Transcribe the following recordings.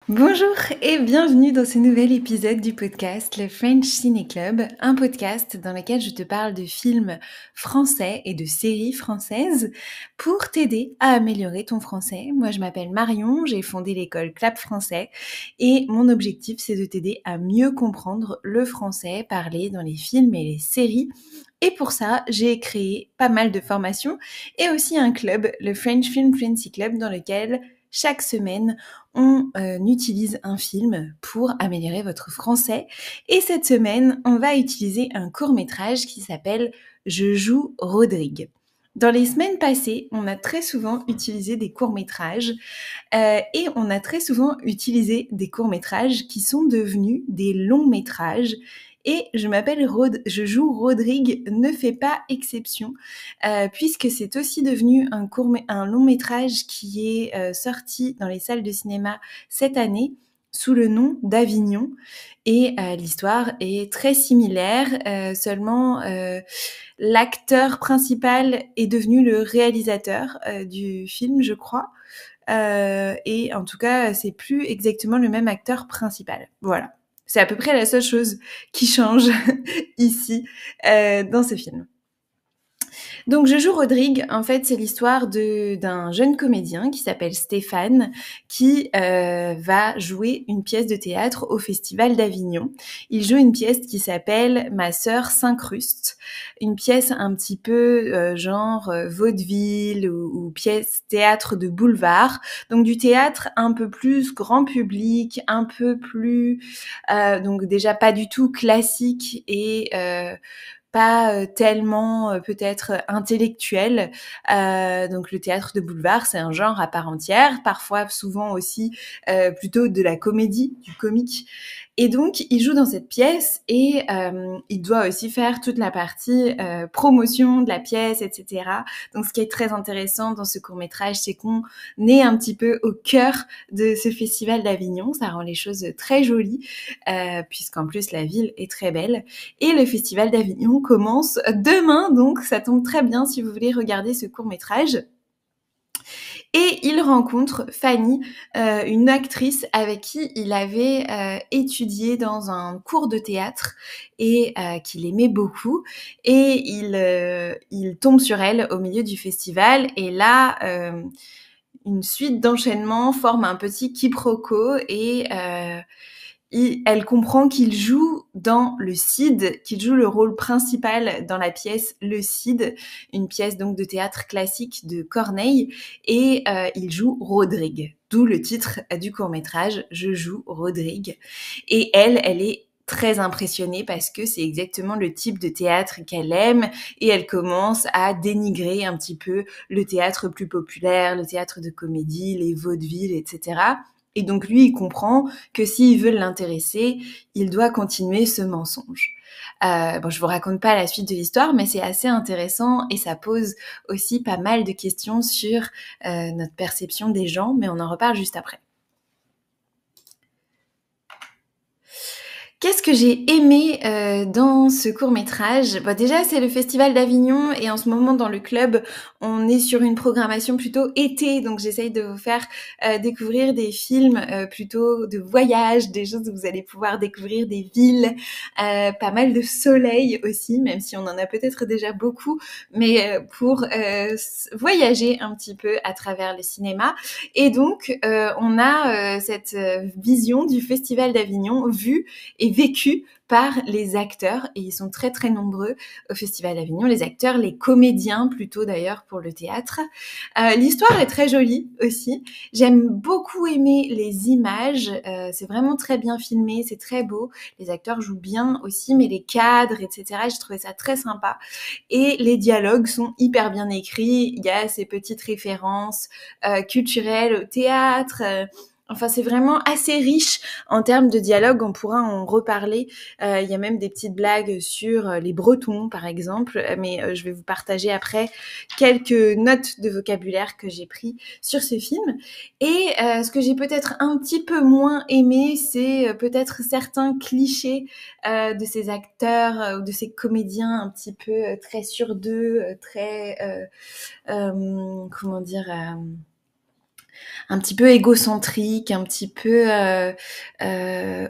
Bonjour et bienvenue dans ce nouvel épisode du podcast Le French Ciné Club, un podcast dans lequel je te parle de films français et de séries françaises pour t'aider à améliorer ton français. Moi, je m'appelle Marion, j'ai fondé l'école Clap Français et mon objectif, c'est de t'aider à mieux comprendre le français parlé dans les films et les séries. Et pour ça, j'ai créé pas mal de formations et aussi un club, le French Film Fluency Club, dans lequel chaque semaine, on utilise un film pour améliorer votre français. Et cette semaine, on va utiliser un court-métrage qui s'appelle Je joue Rodrigue. Dans les semaines passées, on a très souvent utilisé des courts-métrages et on a très souvent utilisé des courts-métrages qui sont devenus des longs-métrages. Et je joue Rodrigue ne fait pas exception, puisque c'est aussi devenu un long-métrage qui est sorti dans les salles de cinéma cette année sous le nom d'Avignon. Et l'histoire est très similaire, seulement l'acteur principal est devenu le réalisateur du film, je crois. Et en tout cas, c'est plus exactement le même acteur principal. Voilà. C'est à peu près la seule chose qui change ici dans ce film. Donc Je joue Rodrigue, en fait c'est l'histoire d'un jeune comédien qui s'appelle Stéphane qui va jouer une pièce de théâtre au Festival d'Avignon. Il joue une pièce qui s'appelle Ma sœur s'incruste, une pièce un petit peu genre vaudeville ou pièce théâtre de boulevard, donc du théâtre un peu plus grand public, un peu plus donc déjà pas du tout classique et pas tellement peut-être intellectuel. Donc le théâtre de boulevard, c'est un genre à part entière, parfois souvent aussi plutôt de la comédie, du comique. Et donc il joue dans cette pièce et il doit aussi faire toute la partie promotion de la pièce, etc. Donc ce qui est très intéressant dans ce court-métrage, c'est qu'on est un petit peu au cœur de ce festival d'Avignon. Ça rend les choses très jolies, puisqu'en plus la ville est très belle. Et le Festival d'Avignon commence demain, donc ça tombe très bien si vous voulez regarder ce court-métrage. Et il rencontre Fanny, une actrice avec qui il avait étudié dans un cours de théâtre et qu'il aimait beaucoup. Et il tombe sur elle au milieu du festival. Et là, une suite d'enchaînements forme un petit quiproquo et elle comprend qu'il joue dans le Cid, qu'il joue le rôle principal dans la pièce Le Cid, une pièce donc de théâtre classique de Corneille, et il joue Rodrigue, d'où le titre du court-métrage Je joue Rodrigue. Et elle est très impressionnée parce que c'est exactement le type de théâtre qu'elle aime et elle commence à dénigrer un petit peu le théâtre plus populaire, le théâtre de comédie, les vaudevilles, etc. Et donc lui, il comprend que s'il veut l'intéresser, il doit continuer ce mensonge. Bon, je vous raconte pas la suite de l'histoire, mais c'est assez intéressant et ça pose aussi pas mal de questions sur notre perception des gens, mais on en reparle juste après. Qu'est-ce que j'ai aimé dans ce court-métrage ? Bon, déjà, c'est le Festival d'Avignon et en ce moment, dans le club, on est sur une programmation plutôt été. Donc, j'essaye de vous faire découvrir des films plutôt de voyage, des choses où vous allez pouvoir découvrir des villes, pas mal de soleil aussi, même si on en a peut-être déjà beaucoup, mais pour voyager un petit peu à travers le cinéma. Et donc, on a cette vision du Festival d'Avignon vue et vécu par les acteurs, et ils sont très très nombreux au Festival d'Avignon, les acteurs, les comédiens plutôt d'ailleurs pour le théâtre. L'histoire est très jolie aussi. J'aime beaucoup aimer les images, c'est vraiment très bien filmé, c'est très beau. Les acteurs jouent bien aussi, mais les cadres, etc., j'ai trouvé ça très sympa. Et les dialogues sont hyper bien écrits, il y a ces petites références culturelles au théâtre. Enfin, c'est vraiment assez riche en termes de dialogue. On pourra en reparler. Il y a même des petites blagues sur les Bretons, par exemple. Mais je vais vous partager après quelques notes de vocabulaire que j'ai pris sur ce film. Et ce que j'ai peut-être un petit peu moins aimé, c'est peut-être certains clichés de ces acteurs ou de ces comédiens un petit peu très sur d'eux, très comment dire un petit peu égocentrique, un petit peu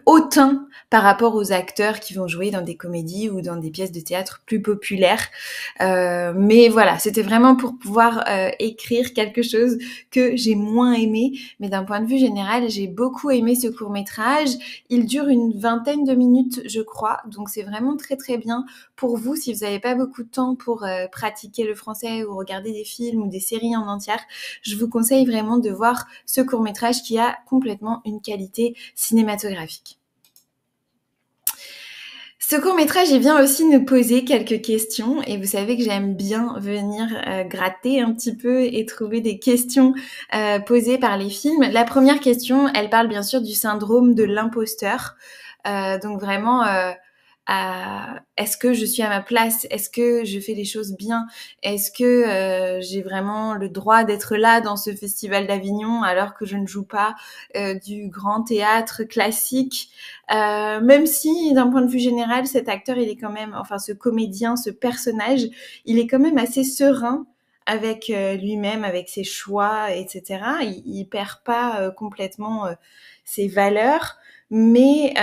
hautain par rapport aux acteurs qui vont jouer dans des comédies ou dans des pièces de théâtre plus populaires. Mais voilà, c'était vraiment pour pouvoir écrire quelque chose que j'ai moins aimé. Mais d'un point de vue général, j'ai beaucoup aimé ce court-métrage. Il dure une vingtaine de minutes, je crois. Donc c'est vraiment très très bien pour vous si vous n'avez pas beaucoup de temps pour pratiquer le français ou regarder des films ou des séries en entière. Je vous conseille vraiment de voir ce court-métrage qui a complètement une qualité cinématographique. Ce court-métrage, il vient aussi nous poser quelques questions et vous savez que j'aime bien venir gratter un petit peu et trouver des questions posées par les films. La première question, elle parle bien sûr du syndrome de l'imposteur. Donc vraiment, est-ce que je suis à ma place? Est-ce que je fais les choses bien? Est-ce que j'ai vraiment le droit d'être là dans ce festival d'Avignon alors que je ne joue pas du grand théâtre classique? Même si, d'un point de vue général, cet acteur, il est quand même, enfin, ce comédien, ce personnage, il est quand même assez serein avec lui-même, avec ses choix, etc. Il perd pas complètement ses valeurs, mais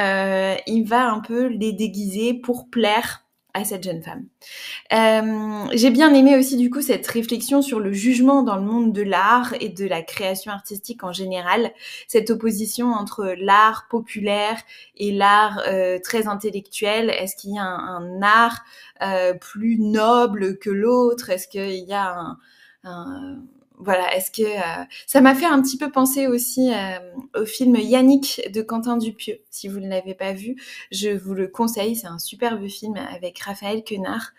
il va un peu les déguiser pour plaire à cette jeune femme. J'ai bien aimé aussi du coup cette réflexion sur le jugement dans le monde de l'art et de la création artistique en général, cette opposition entre l'art populaire et l'art très intellectuel. Est-ce qu'il y a un art plus noble que l'autre? Est-ce qu'il y a voilà, est-ce que ça m'a fait un petit peu penser aussi au film Yannick de Quentin Dupieux. Si vous ne l'avez pas vu, je vous le conseille. C'est un superbe film avec Raphaël Quenard,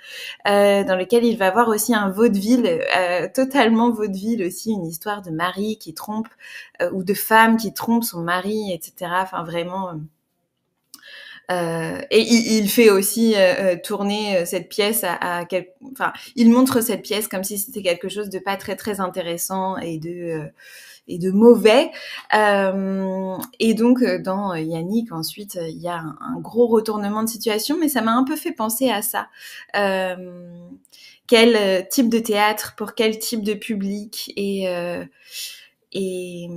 dans lequel il va voir aussi un vaudeville, totalement vaudeville aussi, une histoire de mari qui trompe ou de femme qui trompe son mari, etc. Enfin vraiment. Et il fait aussi tourner cette pièce enfin, il montre cette pièce comme si c'était quelque chose de pas très très intéressant et de mauvais. Et donc dans Yannick, ensuite, il y a un gros retournement de situation, mais ça m'a un peu fait penser à ça. Quel type de théâtre pour quel type de public et, et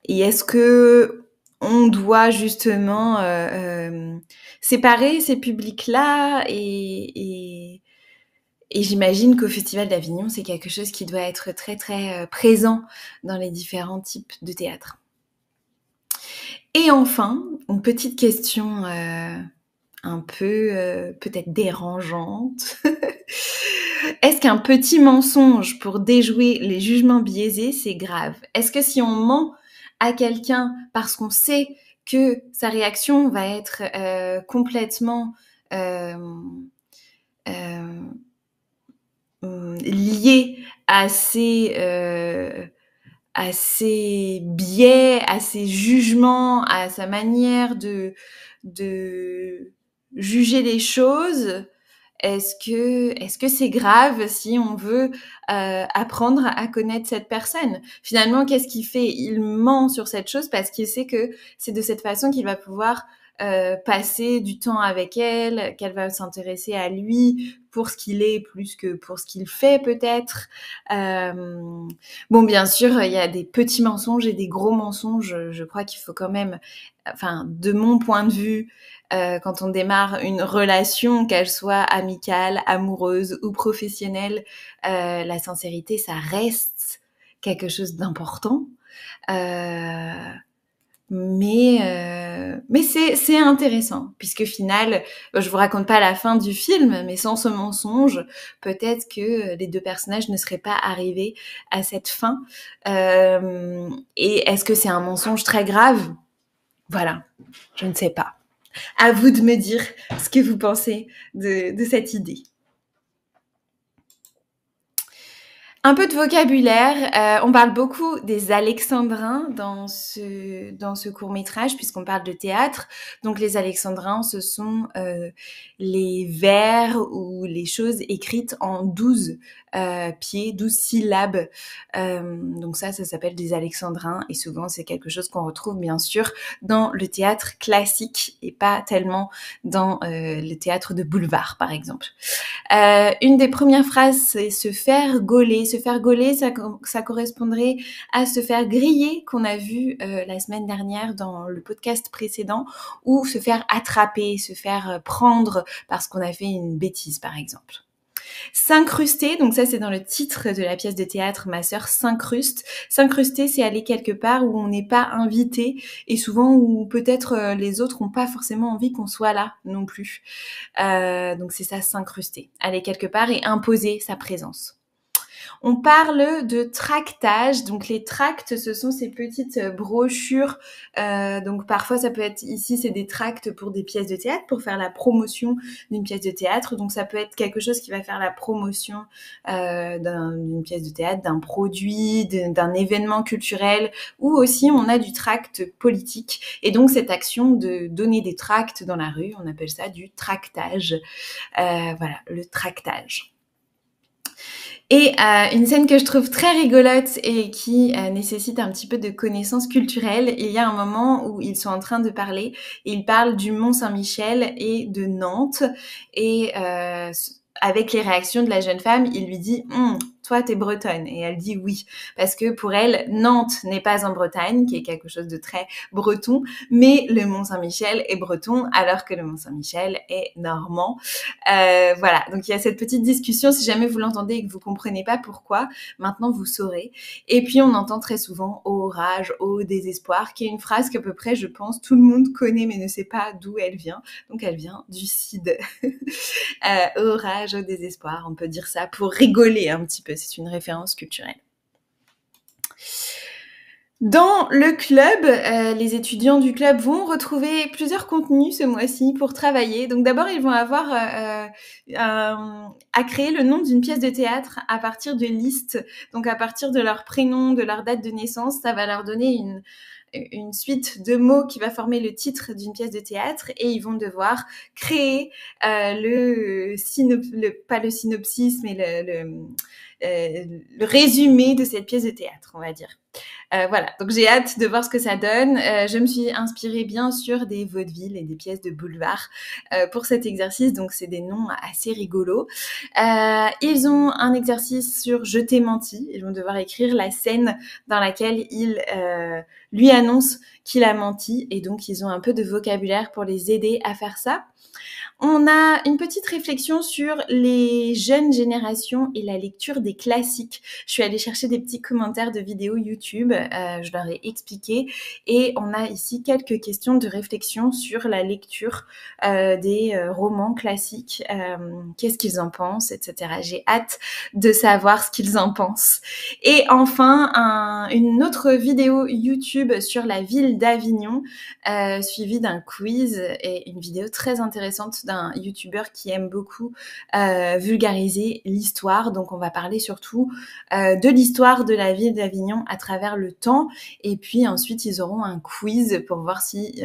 est-ce que on doit justement séparer ces publics-là et j'imagine qu'au Festival d'Avignon, c'est quelque chose qui doit être très très présent dans les différents types de théâtre. Et enfin, une petite question un peu peut-être dérangeante. Est-ce qu'un petit mensonge pour déjouer les jugements biaisés, c'est grave? Est-ce que si on ment à quelqu'un parce qu'on sait que sa réaction va être complètement liée à ses biais, à ses jugements, à sa manière de juger les choses, est-ce que c'est grave si on veut apprendre à connaître cette personne? Finalement, qu'est-ce qu'il fait? Il ment sur cette chose parce qu'il sait que c'est de cette façon qu'il va pouvoir passer du temps avec elle, qu'elle va s'intéresser à lui pour ce qu'il est plus que pour ce qu'il fait peut-être. Bon, bien sûr, il y a des petits mensonges et des gros mensonges. Je crois qu'il faut quand même, enfin, de mon point de vue, quand on démarre une relation, qu'elle soit amicale, amoureuse ou professionnelle, la sincérité, ça reste quelque chose d'important. Mais c'est intéressant puisque final, je vous raconte pas la fin du film, mais sans ce mensonge, peut-être que les deux personnages ne seraient pas arrivés à cette fin. Et est-ce que c'est un mensonge très grave? Voilà, je ne sais pas. À vous de me dire ce que vous pensez de cette idée. Un peu de vocabulaire. On parle beaucoup des alexandrins dans ce court-métrage, puisqu'on parle de théâtre. Donc les alexandrins, ce sont les vers ou les choses écrites en 12 pieds, 12 syllabes. Donc ça s'appelle des alexandrins. Et souvent, c'est quelque chose qu'on retrouve, bien sûr, dans le théâtre classique et pas tellement dans le théâtre de boulevard, par exemple. Une des premières phrases, c'est se faire gauler, se faire gauler, ça correspondrait à se faire griller, qu'on a vu la semaine dernière dans le podcast précédent, ou se faire attraper, se faire prendre parce qu'on a fait une bêtise, par exemple. S'incruster, donc ça c'est dans le titre de la pièce de théâtre, ma sœur s'incruste. S'incruster, c'est aller quelque part où on n'est pas invité et souvent où peut-être les autres n'ont pas forcément envie qu'on soit là non plus. Donc c'est ça, s'incruster. Aller quelque part et imposer sa présence. On parle de tractage. Donc les tracts, ce sont ces petites brochures. Donc parfois ça peut être, ici c'est des tracts pour des pièces de théâtre, pour faire la promotion d'une pièce de théâtre. Donc ça peut être quelque chose qui va faire la promotion d'une pièce de théâtre, d'un produit, d'un événement culturel, ou aussi on a du tract politique. Et donc cette action de donner des tracts dans la rue, on appelle ça du tractage. Voilà, le tractage. Et une scène que je trouve très rigolote et qui nécessite un petit peu de connaissances culturelles, il y a un moment où ils sont en train de parler, et ils parlent du Mont-Saint-Michel et de Nantes, et avec les réactions de la jeune femme, il lui dit toi t'es bretonne, et elle dit oui, parce que pour elle Nantes n'est pas en Bretagne, qui est quelque chose de très breton, mais le Mont-Saint-Michel est breton alors que le Mont-Saint-Michel est normand. Voilà, donc il y a cette petite discussion, si jamais vous l'entendez et que vous comprenez pas pourquoi, maintenant vous saurez. Et puis on entend très souvent au rage, au désespoir, qui est une phrase qu'à peu près je pense tout le monde connaît mais ne sait pas d'où elle vient, donc elle vient du Cid. Au rage, au désespoir, on peut dire ça pour rigoler un petit peu, c'est une référence culturelle. Dans le club, les étudiants du club vont retrouver plusieurs contenus ce mois-ci pour travailler. Donc d'abord, ils vont avoir à créer le nom d'une pièce de théâtre à partir de listes. Donc à partir de leur prénom, de leur date de naissance, ça va leur donner une suite de mots qui va former le titre d'une pièce de théâtre, et ils vont devoir créer pas le synopsis, mais le résumé de cette pièce de théâtre, on va dire. Voilà, donc j'ai hâte de voir ce que ça donne. Je me suis inspirée bien sûr des vaudevilles et des pièces de boulevard pour cet exercice, donc c'est des noms assez rigolos. Ils ont un exercice sur Je t'ai menti. Ils vont devoir écrire la scène dans laquelle il lui annonce qu'il a menti, et donc ils ont un peu de vocabulaire pour les aider à faire ça. On a une petite réflexion sur les jeunes générations et la lecture des classiques. Je suis allée chercher des petits commentaires de vidéos YouTube, je leur ai expliqué, et on a ici quelques questions de réflexion sur la lecture des romans classiques, qu'est-ce qu'ils en pensent, etc. J'ai hâte de savoir ce qu'ils en pensent. Et enfin, une autre vidéo YouTube sur la ville d'Avignon, suivie d'un quiz, et une vidéo très intéressante d'un youtubeur qui aime beaucoup vulgariser l'histoire. Donc on va parler surtout de l'histoire de la ville d'Avignon à travers le temps, et puis ensuite ils auront un quiz pour voir si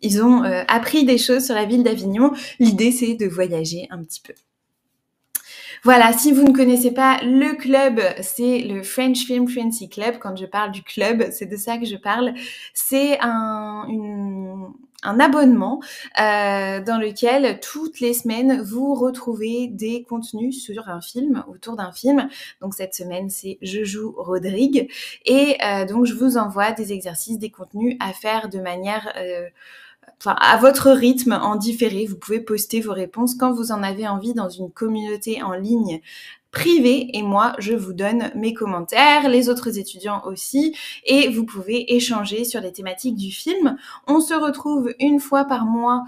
ils ont appris des choses sur la ville d'Avignon. L'idée c'est de voyager un petit peu. Voilà, si vous ne connaissez pas le club, c'est le French Film Fluency Club. Quand je parle du club, c'est de ça que je parle. C'est un abonnement dans lequel toutes les semaines vous retrouvez des contenus sur un film, autour d'un film. Donc cette semaine c'est Je joue Rodrigue, et donc je vous envoie des exercices, des contenus à faire de manière à votre rythme, en différé. Vous pouvez poster vos réponses quand vous en avez envie dans une communauté en ligne privée, et moi je vous donne mes commentaires, les autres étudiants aussi, et vous pouvez échanger sur les thématiques du film. On se retrouve une fois par mois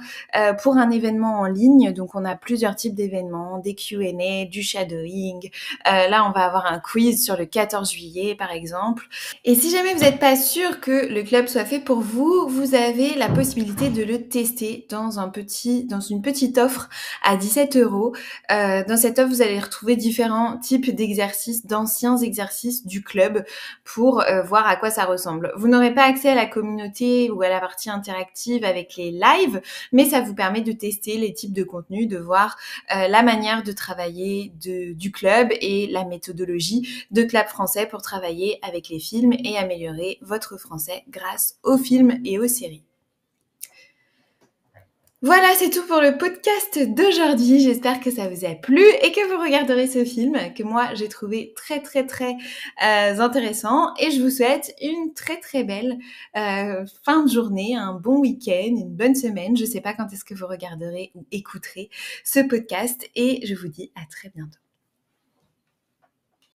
pour un événement en ligne, donc on a plusieurs types d'événements, des Q&A, du shadowing, là on va avoir un quiz sur le 14 juillet par exemple. Et si jamais vous n'êtes pas sûr que le club soit fait pour vous, vous avez la possibilité de le tester dans une petite offre à 17 €. Dans cette offre, vous allez retrouver différents types d'exercices, d'anciens exercices du club, pour voir à quoi ça ressemble. Vous n'aurez pas accès à la communauté ou à la partie interactive avec les lives, mais ça vous permet de tester les types de contenus, de voir la manière de travailler du club et la méthodologie de Clap Français pour travailler avec les films et améliorer votre français grâce aux films et aux séries. Voilà, c'est tout pour le podcast d'aujourd'hui. J'espère que ça vous a plu et que vous regarderez ce film que moi j'ai trouvé très très très intéressant. Et je vous souhaite une très très belle fin de journée, un bon week-end, une bonne semaine. Je sais pas quand est-ce que vous regarderez ou écouterez ce podcast et je vous dis à très bientôt.